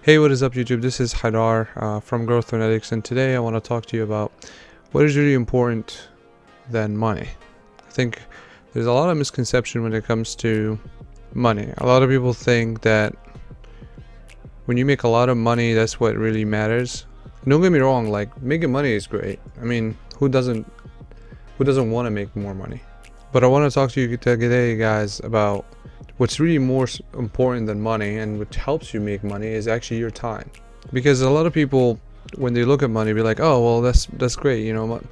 Hey, what is up, YouTube? This is Haidar from Growth Phonetics, and today I want to talk to you about what is really important than money. I think there's a lot of misconception when it comes to money. A lot of people think that when you make a lot of money, that's what really matters. Don't get me wrong, like making money is great. I mean, who doesn't want to make more money? But I want to talk to you today, guys, about what's really more important than money and what helps you make money is actually your time. Because a lot of people, when they look at money, be like, oh, well, that's great. You know,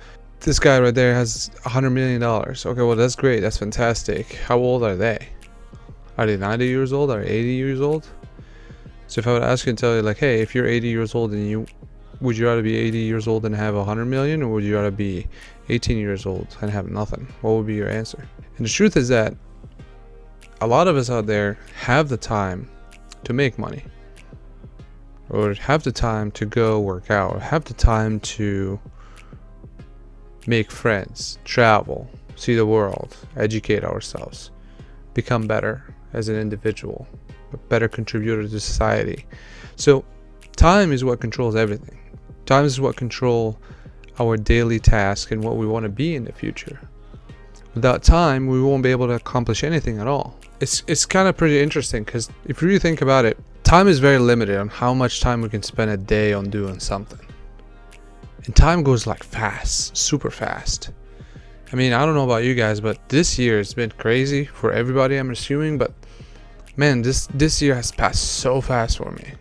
this guy right there has $100 million. Okay, well, that's great. That's fantastic. How old are they? Are they 90 years old? Are they 80 years old? So if I would ask you and tell you, like, hey, if you're 80 years old and would you rather be 80 years old and have 100 million, or would you rather be 18 years old and have nothing? What would be your answer? And the truth is that a lot of us out there have the time to make money, or have the time to go work out, or have the time to make friends, travel, see the world, educate ourselves, become better as an individual, a better contributor to society. So time is what controls everything. Time is what controls our daily task and what we want to be in the future. Without time, we won't be able to accomplish anything at all. It's kind of pretty interesting, because if you really think about it, time is very limited on how much time we can spend a day on doing something. And time goes like fast, super fast. I mean, I don't know about you guys, but this year has been crazy for everybody, I'm assuming. But man, this year has passed so fast for me.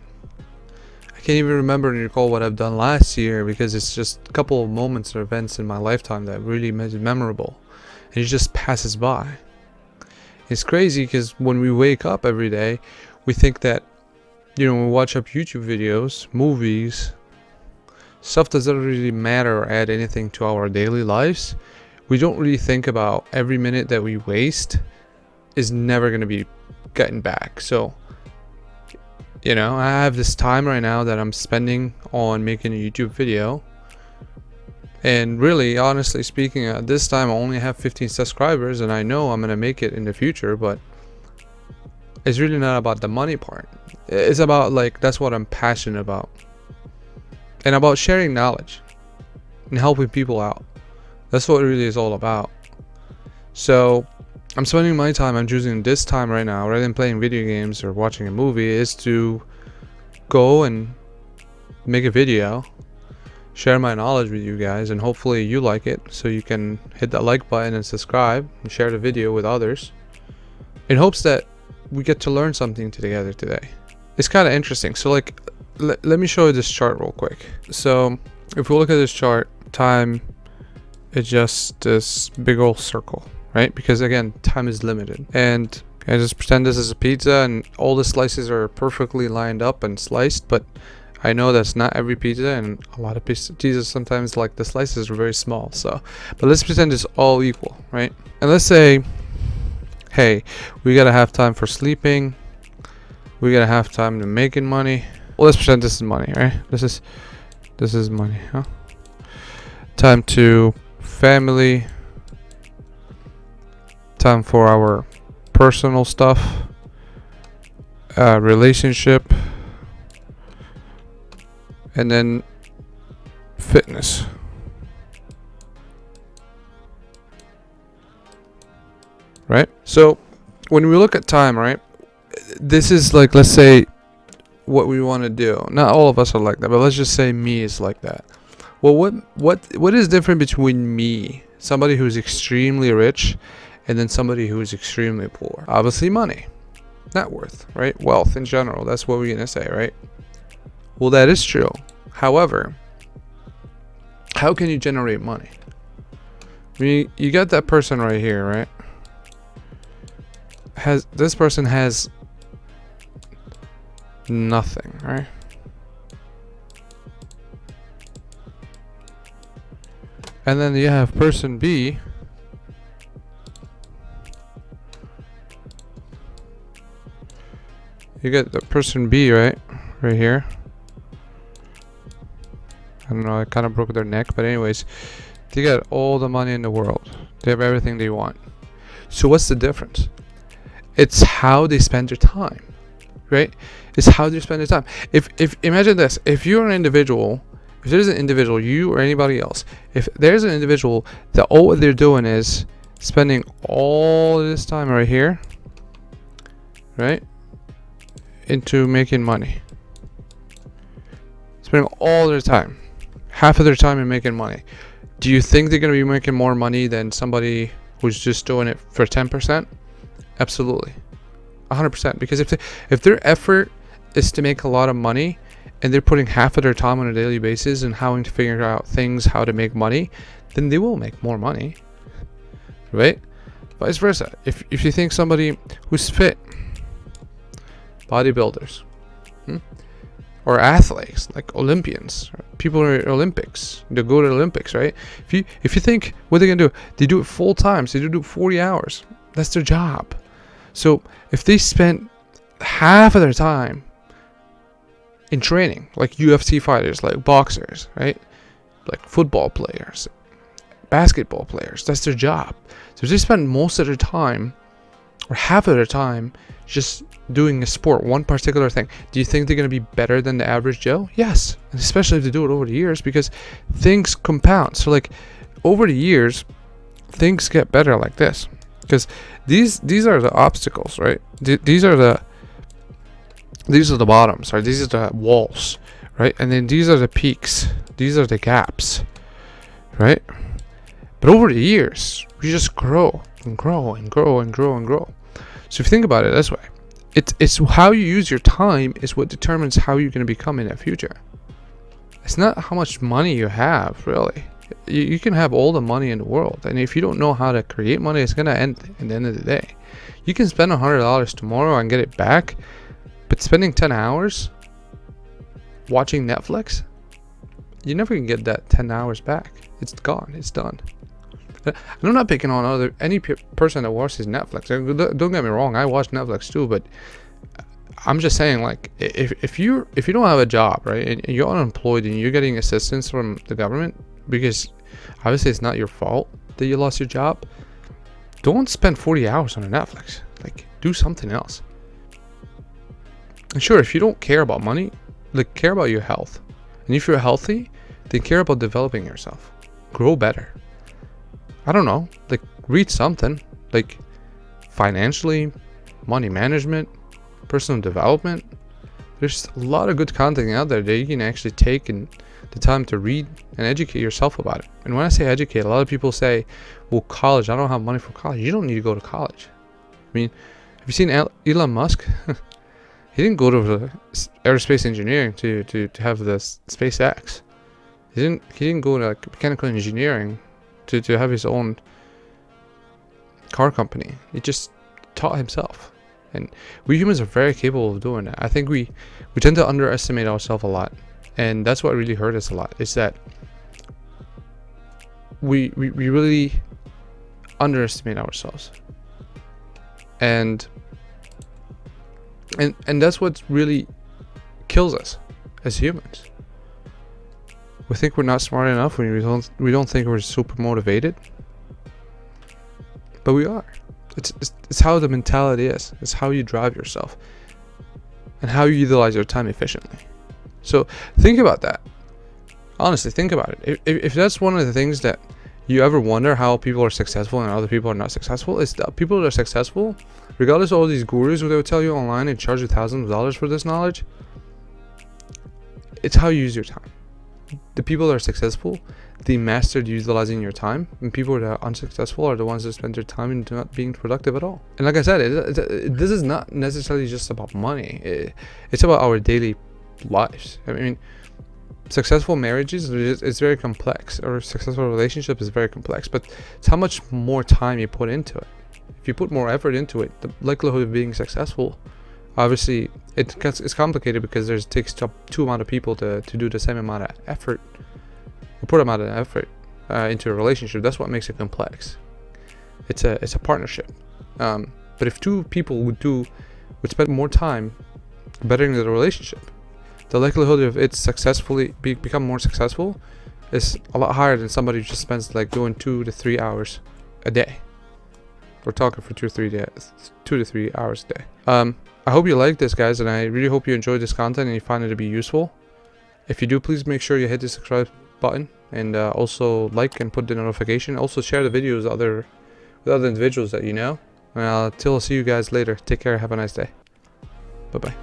I can't even remember and recall what I've done last year, because it's just a couple of moments or events in my lifetime that really made it memorable. And it just passes by. It's crazy, because when we wake up every day, we think that, you know, we watch up YouTube videos, movies, stuff doesn't really matter or add anything to our daily lives. We don't really think about every minute that we waste is never going to be getting back. So, you know, I have this time right now that I'm spending on making a YouTube video. And really, honestly speaking, at this time I only have 15 subscribers, and I know I'm going to make it in the future, but it's really not about the money part. It's about, like, that's what I'm passionate about. And about sharing knowledge and helping people out. That's what it really is all about. So I'm spending my time, I'm choosing this time right now, rather than playing video games or watching a movie, is to go and make a video, share my knowledge with you guys, and hopefully you like it, so you can hit that like button and subscribe and share the video with others, in hopes that we get to learn something together today. It's kind of interesting. So, like, let me show you this chart real quick. So if we look at this chart, time is just this big old circle, right? Because again, time is limited. And I just pretend this is a pizza and all the slices are perfectly lined up and sliced, but I know that's not every pizza, and a lot of pizzas sometimes, like, the slices are very small. So, but let's pretend it's all equal, right? And let's say, hey, we gotta have time for sleeping, we gotta have time to making money. Well, let's pretend this is money, right? This is money, huh? Time to family, time for our personal stuff, relationship, and then fitness. Right? So when we look at time, right, this is, like, let's say what we want to do. Not all of us are like that, but let's just say me is like that. Well, what is different between me, somebody who's extremely rich, and then somebody who is extremely poor? Obviously money, net worth, right? Wealth in general. That's what we're gonna say, right? Well, that is true. However, how can you generate money? I mean, you got that person right here, right? This person has nothing, right? And then you have person B. You get the person B, right here. I don't know, I kind of broke their neck, but anyways, they got all the money in the world. They have everything they want. So what's the difference? It's how they spend their time. right? It's how you spend your time. If imagine this, if you're an individual, if there's an individual, you or anybody else, if there's an individual that all what they're doing is spending all this time right here, right, into making money, spending all their time, half of their time in making money, do you think they're going to be making more money than somebody who's just doing it for 10%? Absolutely, 100%. Because if their effort is to make a lot of money and they're putting half of their time on a daily basis and having to figure out things how to make money, then they will make more money, right? Vice versa. If you think somebody who's fit, bodybuilders, or athletes like Olympians, people in Olympics, they go to the Olympics, right? If you think what they're gonna do, they do it full time, so they do 40 hours. That's their job. So if they spent half of their time in training, like UFC fighters, like boxers, right, like football players, basketball players, that's their job. So if they spend most of their time or half of their time just doing a sport, one particular thing, do you think they're going to be better than the average Joe? Yes, and especially if they do it over the years, because things compound. So like over the years, things get better like this, because these are the obstacles, right? These are the bottoms, right? These are the walls, right? And then these are the peaks, these are the gaps, right? But over the years, we just grow and grow and grow and grow and grow. So if you think about it this way, it's how you use your time is what determines how you're going to become in the future. It's not how much money you have, really. You can have all the money in the world, and if you don't know how to create money, it's going to end at the end of the day. You can spend $100 tomorrow and get it back, but spending 10 hours watching Netflix, you never can get that 10 hours back. It's gone. It's done. And I'm not picking on any person that watches Netflix. Don't get me wrong, I watch Netflix too, but I'm just saying, like, if you don't have a job, right, and you're unemployed and you're getting assistance from the government, because obviously it's not your fault that you lost your job, don't spend 40 hours on a Netflix. Like, do something else. And sure, if you don't care about money, like, care about your health. And if you're healthy, then care about developing yourself. Grow better. I don't know, like, read something, like financially, money management, personal development. There's a lot of good content out there that you can actually take the time to read and educate yourself about it. And when I say educate, a lot of people say, well, college, I don't have money for college. You don't need to go to college. I mean, have you seen Elon Musk? He didn't go to the aerospace engineering to have the SpaceX. He didn't go to mechanical engineering to have his own car company. He just taught himself. And we humans are very capable of doing that. I think we tend to underestimate ourselves a lot, and that's what really hurt us a lot, is that we really underestimate ourselves, and that's what really kills us as humans. We think we're not smart enough when we don't think we're super motivated, but we are. It's how the mentality is. It's how you drive yourself and how you utilize your time efficiently. So think about that. Honestly, think about it. If that's one of the things that you ever wonder how people are successful and other people are not successful, it's that people that are successful, regardless of all these gurus who they will tell you online and charge you thousands of dollars for this knowledge, it's how you use your time. The people that are successful, they mastered utilizing your time, and people that are unsuccessful are the ones that spend their time in not being productive at all. And like I said, this is not necessarily just about money. It's about our daily lives. I mean, successful marriages is very complex, or successful relationship is very complex, but it's how much more time you put into it. If you put more effort into it, the likelihood of being successful, obviously it's complicated because it takes two amount of people to do the same amount of effort, or put amount of effort into a relationship. That's what makes it complex. It's a partnership. But if two people would spend more time bettering the relationship, the likelihood of it successfully become more successful is a lot higher than somebody who just spends like doing 2 to 3 hours a day. We're talking for 2 to 3 hours a day. I hope you like this, guys, and I really hope you enjoyed this content and you find it to be useful. If you do, please make sure you hit the subscribe button, and also like and put the notification. Also share the videos with other individuals that you know. And until I see you guys later, take care, have a nice day. Bye bye.